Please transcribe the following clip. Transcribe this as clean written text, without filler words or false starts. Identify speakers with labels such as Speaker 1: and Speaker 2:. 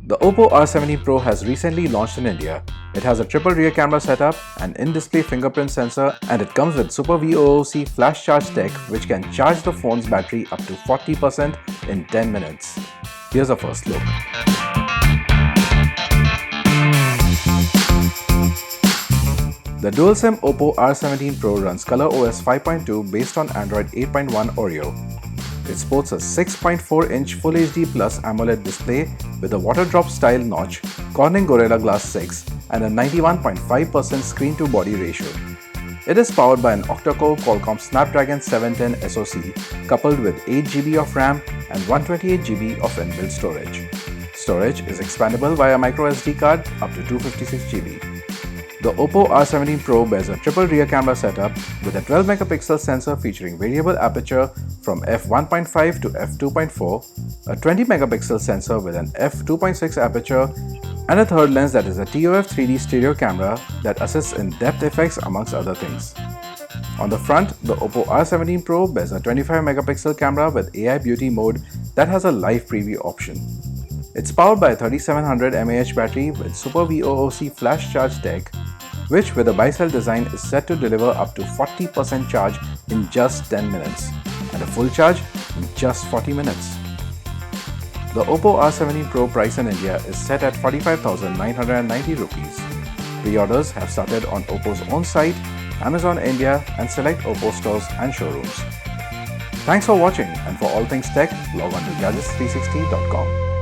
Speaker 1: The Oppo R17 Pro has recently launched in India. It has a triple rear camera setup, an in-display fingerprint sensor, and it comes with Super VOOC Flash Charge tech which can charge the phone's battery up to 40% in 10 minutes. Here's a first look. The dual SIM Oppo R17 Pro runs ColorOS 5.2 based on Android 8.1 Oreo. It sports a 6.4-inch Full HD Plus AMOLED display with a water drop style notch, Corning Gorilla Glass 6 and a 91.5% screen-to-body ratio. It is powered by an octa-core Qualcomm Snapdragon 710 SoC coupled with 8GB of RAM and 128GB of inbuilt storage. Storage is expandable via microSD card up to 256GB. The Oppo R17 Pro bears a triple rear camera setup with a 12-megapixel sensor featuring variable aperture from f1.5 to f2.4, a 20-megapixel sensor with an f2.6 aperture, and a third lens that is a TOF 3D stereo camera that assists in depth effects amongst other things. On the front, the Oppo R17 Pro bears a 25-megapixel camera with AI Beauty mode that has a live preview option. It's powered by a 3700 mAh battery with Super VOOC Flash Charge tech, which with a bi-cell design is set to deliver up to 40% charge in just 10 minutes and a full charge in just 40 minutes. The Oppo R17 Pro price in India is set at 45,990 rupees. Pre-orders have started on Oppo's own site, Amazon India and select Oppo stores and showrooms. Thanks for watching, and for all things tech, log on to gadgets360.com.